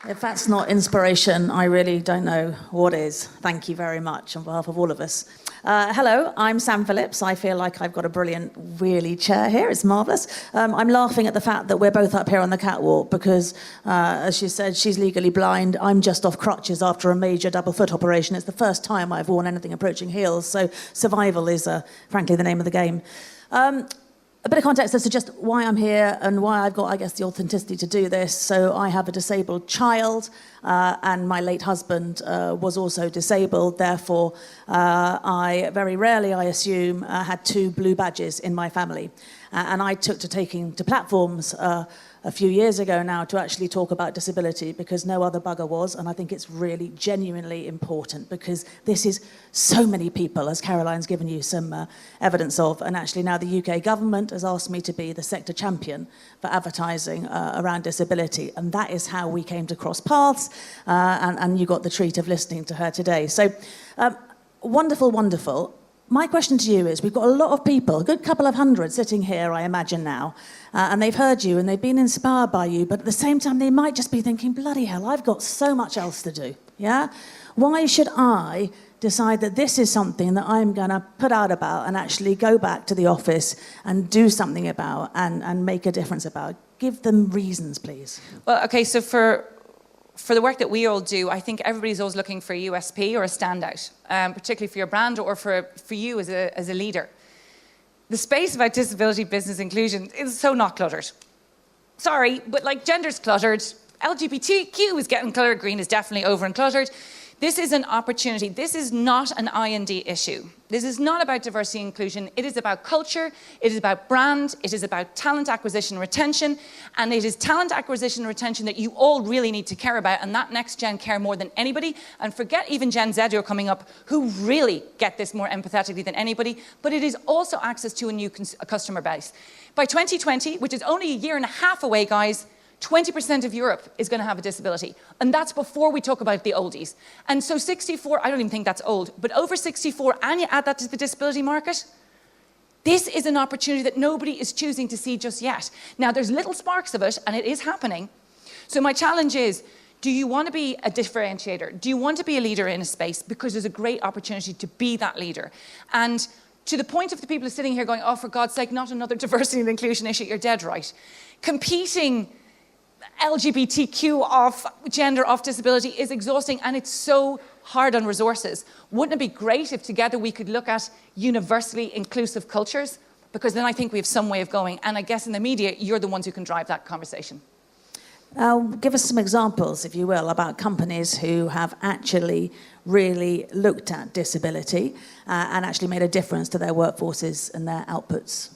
If that's not inspiration, I really don't know what is. Thank you very much on behalf of all of us. Hello, I'm Sam Phillips. I feel like I've got a brilliant wheelie chair here. It's marvellous. I'm laughing at the fact that we're both up here on the catwalk because, as she said, she's legally blind. I'm just off crutches after a major double foot operation. It's the first time I've worn anything approaching heels, so survival is, frankly, the name of the game. A bit of context as to just why I'm here and why I've got, I guess, the authenticity to do this. So I have a disabled child, and my late husband was also disabled. Therefore, I very rarely, I assume, had two blue badges in my family. And I took to taking to platforms a few years ago now to actually talk about disability because no other bugger was, and I think it's really genuinely important because this is so many people, as Caroline's given you some evidence of, and actually now the UK government has asked me to be the sector champion for advertising around disability, and that is how we came to cross paths, and you got the treat of listening to her today. So, wonderful, wonderful. My question to you is, we've got a lot of people, a good couple of hundred sitting here, I imagine now, and they've heard you and they've been inspired by you, but at the same time they might just be thinking, bloody hell, I've got so much else to do, yeah? Why should I decide that this is something that I'm going to put out about and actually go back to the office and do something about and make a difference about? Give them reasons, please. Well, okay, so for the work that we all do, I think everybody's always looking for a USP or a standout, particularly for your brand or for you as a leader. The space about disability business inclusion is so not cluttered. Sorry, but like gender's cluttered, LGBTQ is getting cluttered, green is definitely over and cluttered. This is an opportunity. This is not an I&D issue. This is not about diversity and inclusion. It is about culture. It is about brand. It is about talent acquisition and retention. And it is talent acquisition and retention that you all really need to care about. And that next gen care more than anybody. And forget even Gen Z who are coming up, who really get this more empathetically than anybody. But it is also access to a new customer base. By 2020, which is only a year and a half away, guys, 20% of Europe is going to have a disability. And that's before we talk about the oldies. And so 64, I don't even think that's old, but over 64, and you add that to the disability market, this is an opportunity that nobody is choosing to see just yet. Now, there's little sparks of it, and it is happening. So my challenge is, do you want to be a differentiator? Do you want to be a leader in a space? Because there's a great opportunity to be that leader. And to the point of the people sitting here going, oh, for God's sake, not another diversity and inclusion issue, you're dead right. Competing LGBTQ off, gender off disability is exhausting, and it's so hard on resources. Wouldn't it be great if together we could look at universally inclusive cultures? Because then I think we have some way of going. And I guess in the media, you're the ones who can drive that conversation. Give us some examples, if you will, about companies who have actually really looked at disability and actually made a difference to their workforces and their outputs.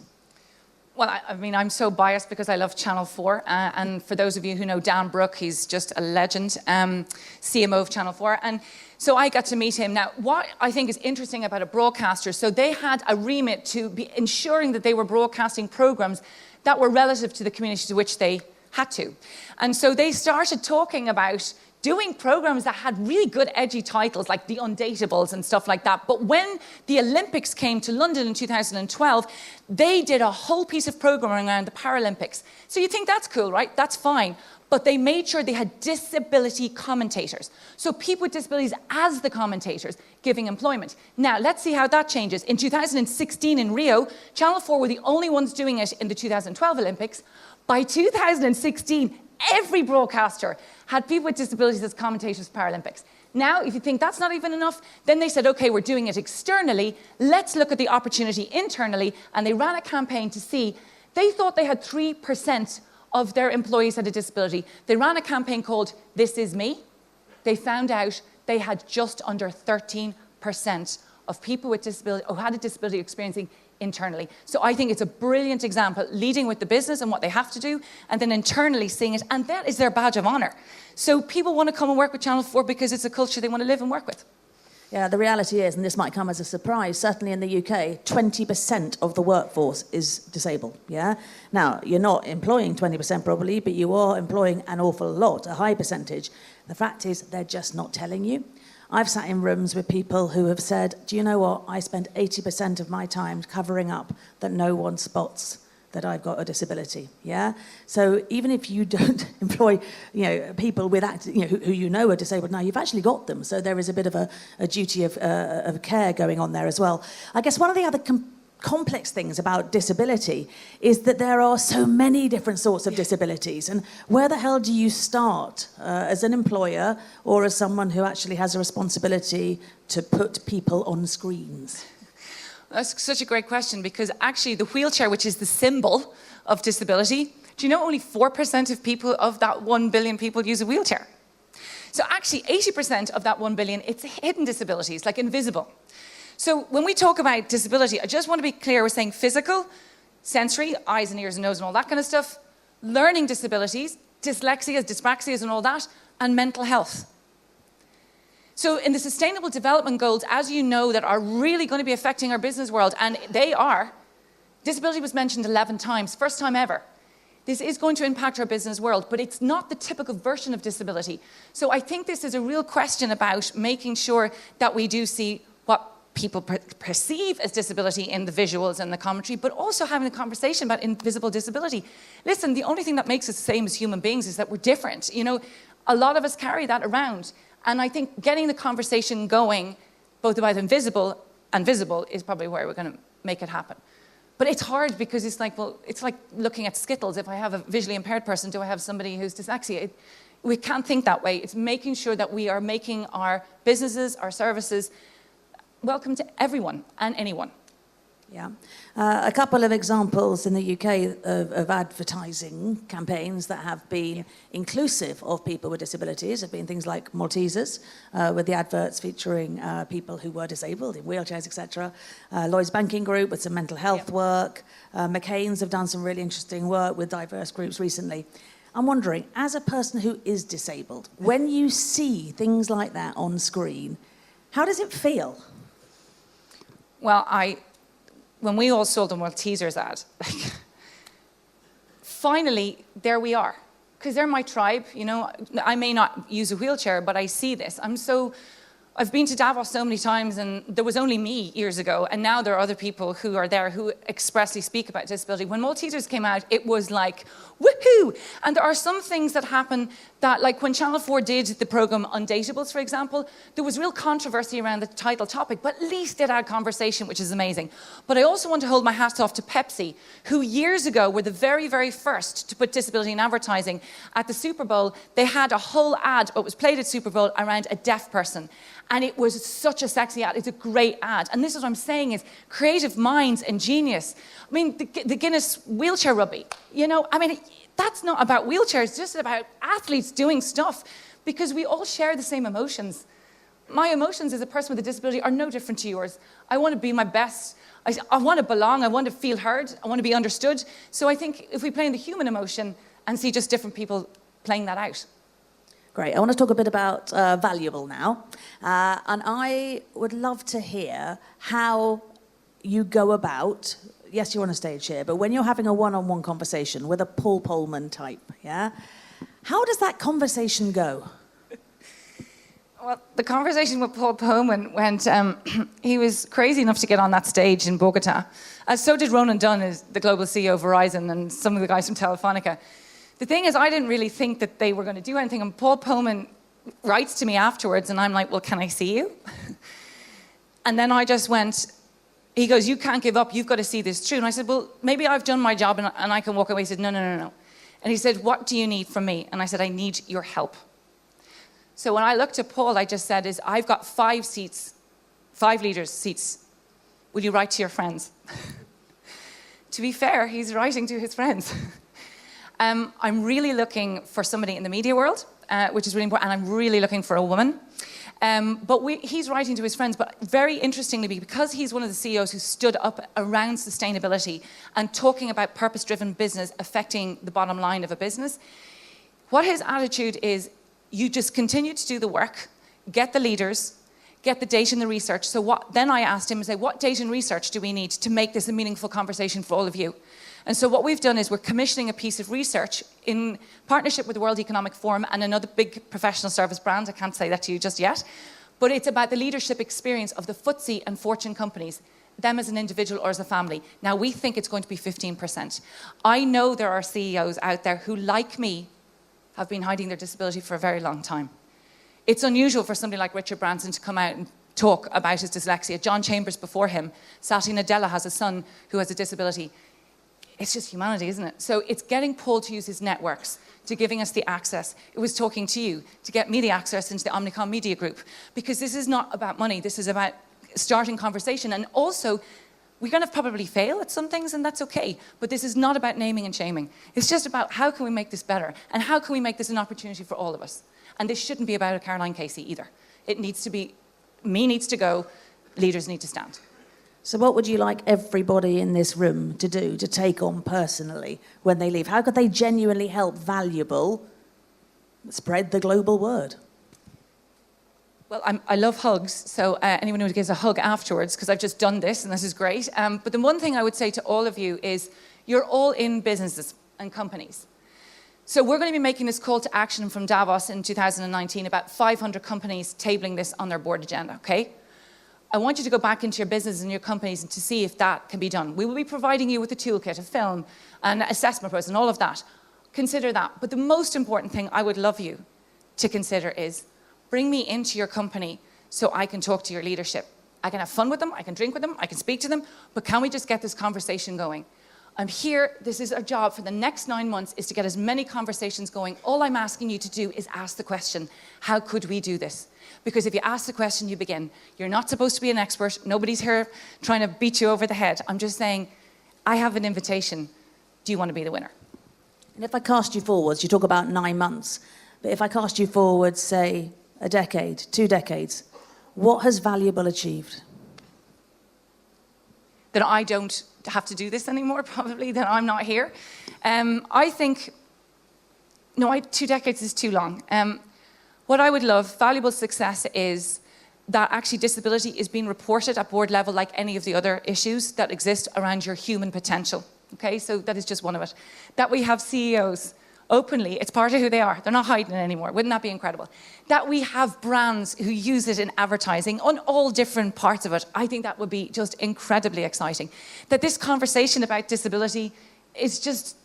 Well, I mean, I'm so biased because I love Channel 4. And for those of you who know Dan Brooke, he's just a legend, CMO of Channel 4. And so I got to meet him. Now, what I think is interesting about a broadcaster, so they had a remit to be ensuring that they were broadcasting programs that were relative to the community to which they had to. And so they started talking about doing programs that had really good edgy titles like The Undateables and stuff like that. But when the Olympics came to London in 2012, they did a whole piece of programming around the Paralympics. So you think that's cool, right? That's fine. But they made sure they had disability commentators. So people with disabilities as the commentators giving employment. Now, let's see how that changes. In 2016 in Rio, Channel 4 were the only ones doing it in the 2012 Olympics. By 2016, every broadcaster had people with disabilities as commentators for Paralympics. Now, if you think that's not even enough, then they said, okay, we're doing it externally. Let's look at the opportunity internally. And they ran a campaign to see, they thought they had 3% of their employees had a disability. They ran a campaign called This Is Me. They found out they had just under 13% of people with disability, who had a disability experiencing internally. So I think it's a brilliant example, leading with the business and what they have to do, and then internally seeing it, and that is their badge of honor. So people want to come and work with Channel 4 because it's a culture they want to live and work with. Yeah, the reality is, and this might come as a surprise, certainly in the UK, 20% of the workforce is disabled, yeah? Now, you're not employing 20% probably, but you are employing an awful lot, a high percentage. The fact is, they're just not telling you. I've sat in rooms with people who have said, do you know what, I spend 80% of my time covering up that no one spots that I've got a disability, yeah? So even if you don't employ, people with who you know are disabled now, you've actually got them. So there is a bit of a duty of care going on there as well. I guess one of the other complex things about disability is that there are so many different sorts of disabilities, and where the hell do you start as an employer or as someone who actually has a responsibility to put people on screens? That's such a great question, because actually the wheelchair, which is the symbol of disability, do you know only 4% of people, of that 1 billion people, use a wheelchair? So actually 80% of that 1 billion, it's hidden disabilities, like invisible. So when we talk about disability, I just want to be clear, we're saying physical, sensory, eyes and ears and nose and all that kind of stuff, learning disabilities, dyslexia, dyspraxias and all that, and mental health. So in the Sustainable Development Goals, as you know, that are really going to be affecting our business world, and they are, disability was mentioned 11 times, first time ever. This is going to impact our business world, but it's not the typical version of disability. So I think this is a real question about making sure that we do see what people perceive as disability in the visuals and the commentary, but also having a conversation about invisible disability. Listen, the only thing that makes us the same as human beings is that we're different. A lot of us carry that around. And I think getting the conversation going, both about invisible and visible, is probably where we're going to make it happen. But it's hard, because it's like looking at Skittles. If I have a visually impaired person, do I have somebody who's dyslexia? We can't think that way. It's making sure that we are making our businesses, our services, welcome to everyone and anyone. Yeah. A couple of examples in the UK of advertising campaigns that have been inclusive of people with disabilities have been things like Maltesers, with the adverts featuring people who were disabled in wheelchairs, etc. Lloyds Banking Group with some mental health work. McCain's have done some really interesting work with diverse groups recently. I'm wondering, as a person who is disabled, when you see things like that on screen, how does it feel? Well, when we all saw the Maltesers ad, finally, there we are. Because they're my tribe, I may not use a wheelchair, but I see this. I've been to Davos so many times, and there was only me years ago, and now there are other people who are there who expressly speak about disability. When Maltesers came out, it was like, woohoo! And there are some things that happen that, like when Channel 4 did the programme Undateables, for example, there was real controversy around the title topic, but at least it had conversation, which is amazing. But I also want to hold my hat off to Pepsi, who years ago were the very, very first to put disability in advertising. At the Super Bowl, they had a whole ad, it was played at Super Bowl, around a deaf person. And it was such a sexy ad. It's a great ad. And this is what I'm saying is creative minds and genius. I mean, the Guinness wheelchair rugby, that's not about wheelchairs, it's just about athletes doing stuff, because we all share the same emotions. My emotions as a person with a disability are no different to yours. I want to be my best. I want to belong. I want to feel heard. I want to be understood. So I think if we play in the human emotion and see just different people playing that out. Great. I want to talk a bit about Valuable now. And I would love to hear how you go about, yes, you're on a stage here, but when you're having a one-on-one conversation with a Paul Polman type, yeah? How does that conversation go? Well, the conversation with Paul Polman went, he was crazy enough to get on that stage in Bogota. So did Ronan Dunn, as the global CEO of Verizon, and some of the guys from Telefonica. The thing is, I didn't really think that they were going to do anything. And Paul Polman writes to me afterwards, and I'm like, well, can I see you? And then I just went, he goes, you can't give up. You've got to see this through. And I said, well, maybe I've done my job and I can walk away. He said, no. And he said, what do you need from me? And I said, I need your help. So when I looked at Paul, I just said, I've got 5 seats, 5 leaders' seats. Will you write to your friends? To be fair, he's writing to his friends. I'm really looking for somebody in the media world, which is really important, and I'm really looking for a woman. But he's writing to his friends, but very interestingly, because he's one of the CEOs who stood up around sustainability and talking about purpose-driven business affecting the bottom line of a business, what his attitude is, you just continue to do the work, get the leaders, get the data and the research. So then I asked him, what data and research do we need to make this a meaningful conversation for all of you? And so what we've done is we're commissioning a piece of research in partnership with the World Economic Forum and another big professional service brand. I can't say that to you just yet. But it's about the leadership experience of the FTSE and Fortune companies. them as an individual or as a family. Now, we think it's going to be 15%. I know there are CEOs out there who, like me, have been hiding their disability for a very long time. It's unusual for somebody like Richard Branson to come out and talk about his dyslexia. John Chambers before him, Satya Nadella has a son who has a disability. It's just humanity, isn't it? So it's getting Paul to use his networks, to giving us the access. It was talking to you, to get me the access into the Omnicom Media Group. Because this is not about money, this is about starting conversation. And also, we're going to probably fail at some things, and that's okay. But this is not about naming and shaming. It's just about how can we make this better, and how can we make this an opportunity for all of us. And this shouldn't be about a Caroline Casey either. It needs to be, me needs to go, leaders need to stand. So what would you like everybody in this room to do, to take on personally when they leave? How could they genuinely help valuable spread the global word? Well, I love hugs, so anyone who gives a hug afterwards, because I've just done this, and this is great. But the one thing I would say to all of you is you're all in businesses and companies. So we're going to be making this call to action from Davos in 2019, about 500 companies tabling this on their board agenda, okay? I want you to go back into your business and your companies and to see if that can be done. We will be providing you with a toolkit, a film, an assessment process, and all of that. Consider that. But the most important thing I would love you to consider is bring me into your company so I can talk to your leadership. I can have fun with them, I can drink with them, I can speak to them, but can we just get this conversation going? I'm here, this is our job for the next 9 months, is to get as many conversations going. All I'm asking you to do is ask the question, how could we do this? Because if you ask the question, you begin. You're not supposed to be an expert. Nobody's here trying to beat you over the head. I'm just saying, I have an invitation. Do you want to be the winner? And if I cast you forwards, you talk about 9 months, but if I cast you forward, say, a decade, 2 decades, what has Valuable achieved? That I don't have to do this anymore, probably, that I'm not here. I think, 2 decades is too long. What I would love, valuable success is that actually disability is being reported at board level like any of the other issues that exist around your human potential. Okay, so that is just one of it. That we have CEOs openly, it's part of who they are. They're not hiding it anymore. Wouldn't that be incredible? That we have brands who use it in advertising on all different parts of it. I think that would be just incredibly exciting. That this conversation about disability is just,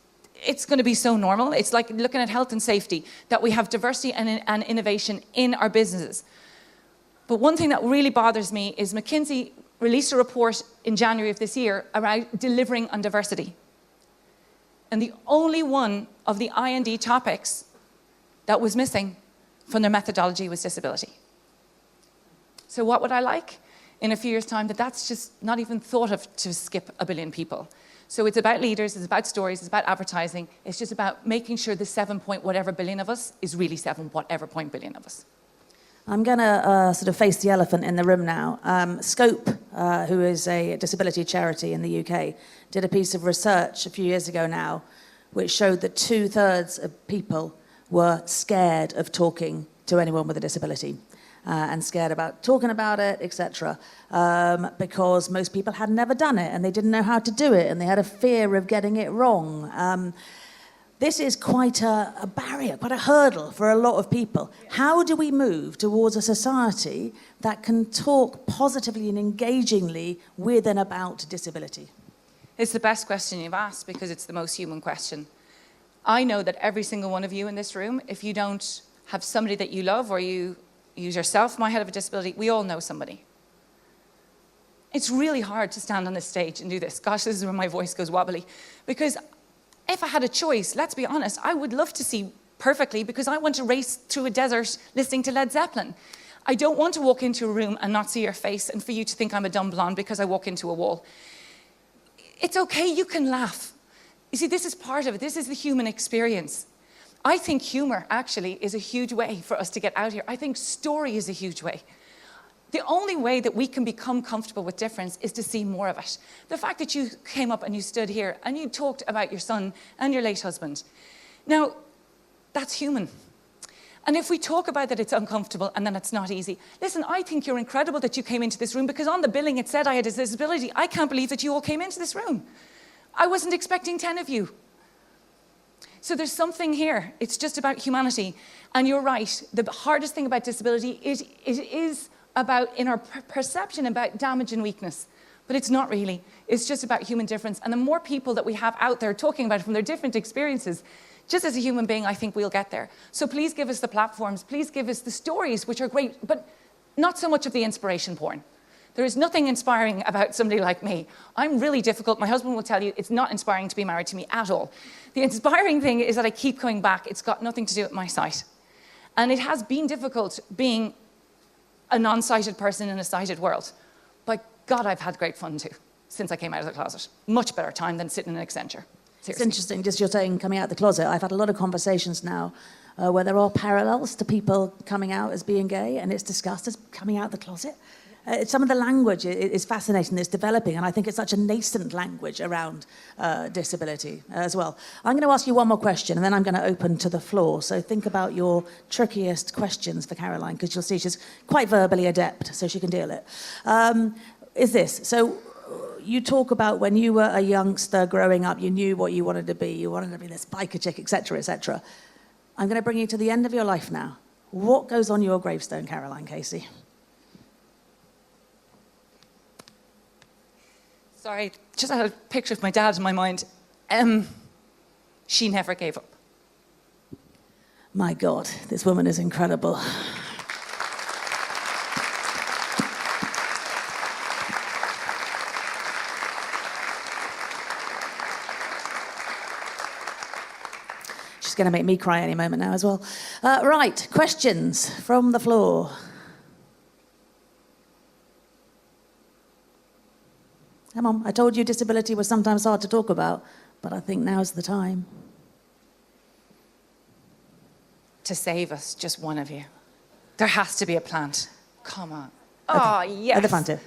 it's going to be so normal. It's like looking at health and safety, that we have diversity and innovation in our businesses. But one thing that really bothers me is McKinsey released a report in January of this year about delivering on diversity. And the only one of the I&D topics that was missing from their methodology was disability. So what would I like? In a few years' time, that's just not even thought of to skip 1 billion people. So it's about leaders, it's about stories, it's about advertising. It's just about making sure the 7 point whatever billion of us is really 7 whatever point billion of us. I'm going to sort of face the elephant in the room now. Scope, who is a disability charity in the UK, did a piece of research a few years ago now, which showed that 2/3 of people were scared of talking to anyone with a disability and scared about talking about it, etc., because most people had never done it and they didn't know how to do it and they had a fear of getting it wrong. This is quite a barrier, quite a hurdle for a lot of people. How do we move towards a society that can talk positively and engagingly with and about disability? It's the best question you've asked because it's the most human question. I know that every single one of you in this room, if you don't have somebody that you love or you use yourself might have a disability, we all know somebody. It's really hard to stand on this stage and do this. Gosh, this is when my voice goes wobbly. Because if I had a choice, let's be honest, I would love to see perfectly because I want to race through a desert listening to Led Zeppelin. I don't want to walk into a room and not see your face and for you to think I'm a dumb blonde because I walk into a wall. It's okay, you can laugh. You see, this is part of it. This is the human experience. I think humor actually is a huge way for us to get out here. I think story is a huge way. The only way that we can become comfortable with difference is to see more of it. The fact that you came up and you stood here and you talked about your son and your late husband. Now, that's human. And if we talk about that it's uncomfortable and then it's not easy. Listen, I think you're incredible that you came into this room because on the billing it said I had a disability. I can't believe that you all came into this room. I wasn't expecting 10 of you. So there's something here. It's just about humanity. And you're right. The hardest thing about disability is about, in our perception, about damage and weakness. But it's not really. It's just about human difference. And the more people that we have out there talking about it from their different experiences, just as a human being, I think we'll get there. So please give us the platforms. Please give us the stories, which are great, but not so much of the inspiration porn. There is nothing inspiring about somebody like me. I'm really difficult. My husband will tell you it's not inspiring to be married to me at all. The inspiring thing is that I keep coming back. It's got nothing to do with my sight. And it has been difficult being a non-sighted person in a sighted world. But God, I've had great fun too, since I came out of the closet. Much better time than sitting in an Accenture. Seriously. It's interesting, just you're saying coming out of the closet. I've had a lot of conversations now where there are parallels to people coming out as being gay, and it's discussed as coming out of the closet. Some of the language is fascinating, it's developing, and I think it's such a nascent language around disability as well. I'm going to ask you one more question, and then I'm going to open to the floor. So think about your trickiest questions for Caroline, because you'll see she's quite verbally adept, so she can deal it. Is this, so you talk about when you were a youngster growing up, you knew what you wanted to be. You wanted to be this biker chick, etc., etc. I'm going to bring you to the end of your life now. What goes on your gravestone, Caroline Casey? Sorry, just had a picture of my dad in my mind. She never gave up. My God, this woman is incredible. She's going to make me cry any moment now as well. Right, questions from the floor. Come on, I told you disability was sometimes hard to talk about, but I think now's the time. To save us, just one of you. There has to be a plant. Come on. Okay. Oh, yes. At the front here.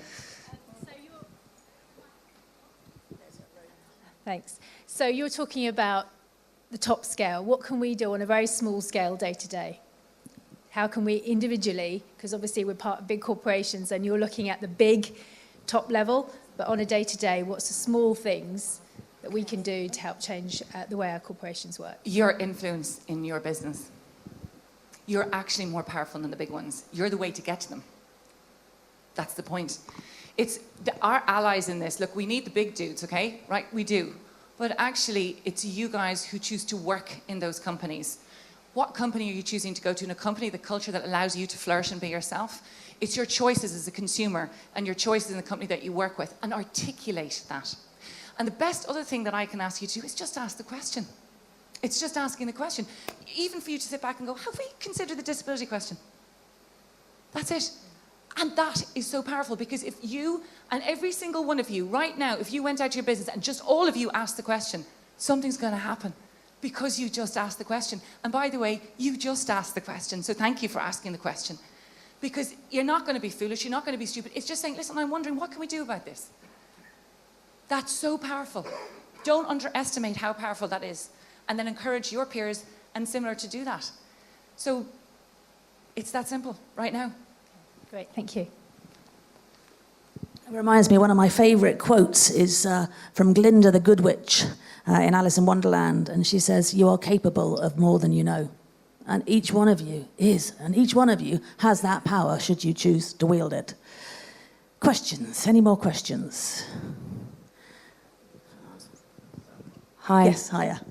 Thanks. So you're talking about the top scale. What can we do on a very small scale day to day? How can we individually, because obviously we're part of big corporations and you're looking at the big top level, but on a day-to-day, what's the small things that we can do to help change the way our corporations work? Your influence in your business. You're actually more powerful than the big ones. You're the way to get to them. That's the point. It's our allies in this. Look, we need the big dudes, okay? Right, we do. But actually, it's you guys who choose to work in those companies. What company are you choosing to go to? In a company, the culture that allows you to flourish and be yourself? It's your choices as a consumer and your choices in the company that you work with, and articulate that. And the best other thing that I can ask you to do is just ask the question. It's just asking the question. Even for you to sit back and go, have we considered the disability question? That's it. And that is so powerful, because if you and every single one of you right now, if you went out to your business and just all of you asked the question, something's going to happen because you just asked the question. And by the way, you just asked the question, so thank you for asking the question. Because you're not going to be foolish, you're not going to be stupid. It's just saying, listen, I'm wondering, what can we do about this? That's so powerful. Don't underestimate how powerful that is. And then encourage your peers and similar to do that. So it's that simple right now. Great, thank you. It reminds me, one of my favourite quotes is from Glinda the Good Witch in Alice in Wonderland. And she says, you are capable of more than you know. And each one of you is, and each one of you has that power should you choose to wield it. Questions? Any more questions? Hi. Yes, hiya.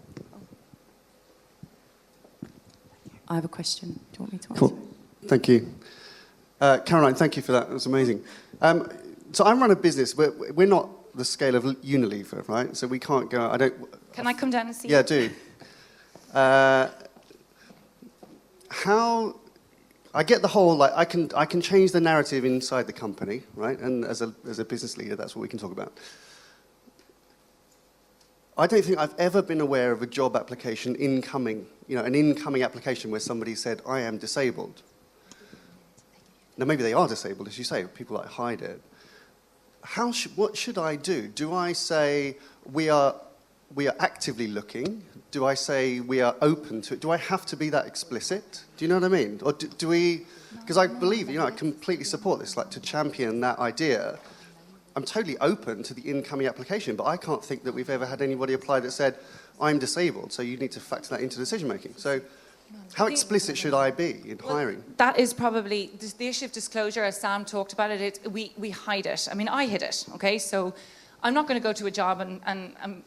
I have a question. Do you want me to answer? Cool. Thank you. Caroline, thank you for that. That was amazing. So I run a business. We're not the scale of Unilever, right? So we can't go... Can I come down and see Yeah, you? do. How... I get the whole, like, I can change the narrative inside the company, right? And as a business leader, that's what we can talk about. I don't think I've ever been aware of a job application incoming, an incoming application where somebody said, I am disabled. Now, maybe they are disabled, as you say, people like hide it. What should I do? Do I say we are actively looking? Do I say we are open to it? Do I have to be that explicit? Do you know what I mean? Or do we, because I believe, I completely support this, like to champion that idea. I'm totally open to the incoming application, but I can't think that we've ever had anybody apply that said, I'm disabled, so you need to factor that into decision making. So How explicit should I be in hiring? That is probably the issue of disclosure, as Sam talked about it. We hide it. I mean, I hid it. Okay, so I'm not going to go to a job and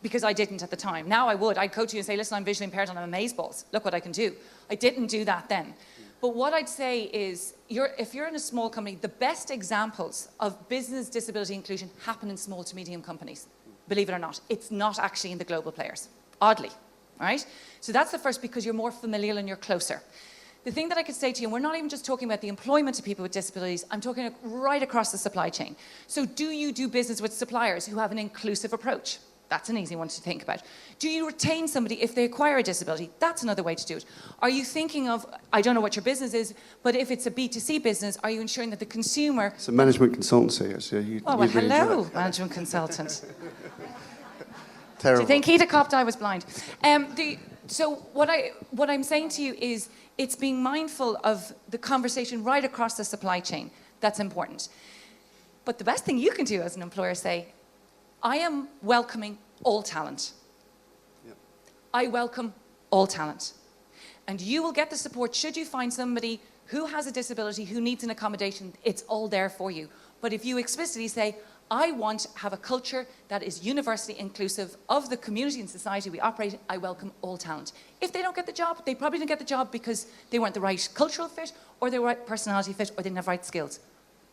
because I didn't at the time. Now I would. I'd go to you and say, listen, I'm visually impaired and I'm amazeballs. Look what I can do. I didn't do that then. But what I'd say is, if you're in a small company, the best examples of business disability inclusion happen in small to medium companies. Believe it or not, it's not actually in the global players. Oddly. All right? So that's the first, because you're more familial and you're closer. The thing that I could say to you, and we're not even just talking about the employment of people with disabilities, I'm talking right across the supply chain. So do you do business with suppliers who have an inclusive approach? That's an easy one to think about. Do you retain somebody if they acquire a disability? That's another way to do it. Are you thinking of, I don't know what your business is, but if it's a B2C business, are you ensuring that the consumer... It's a management consultancy, actually. Oh, well, hello, management consultant. Terrible. Do you think he'd have copped I was blind? So what I'm saying to you is it's being mindful of the conversation right across the supply chain. That's important. But the best thing you can do as an employer is say, I am welcoming all talent. Yep. I welcome all talent. And you will get the support should you find somebody who has a disability, who needs an accommodation. It's all there for you. But if you explicitly say, I want to have a culture that is universally inclusive of the community and society we operate in, I welcome all talent. If they don't get the job, they probably didn't get the job because they weren't the right cultural fit, or they were right personality fit, or they didn't have right skills.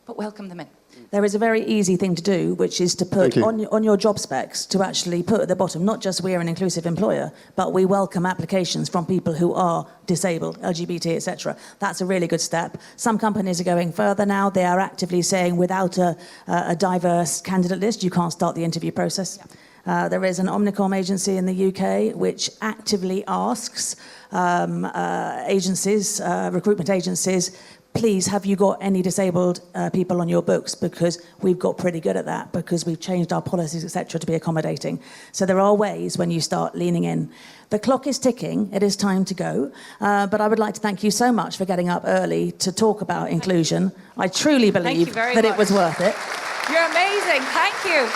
But welcome them in. There is a very easy thing to do, which is to put on your job specs, to actually put at the bottom, not just we're an inclusive employer, but we welcome applications from people who are disabled, LGBT, etc. That's a really good step. Some companies are going further now. They are actively saying without a diverse candidate list, you can't start the interview process. Yeah. There is an Omnicom agency in the UK which actively asks agencies, recruitment agencies, please, have you got any disabled people on your books? Because we've got pretty good at that, because we've changed our policies, etc., to be accommodating. So there are ways when you start leaning in. The clock is ticking. It is time to go. But I would like to thank you so much for getting up early to talk about inclusion. I truly believe that it was worth it. You're amazing. Thank you.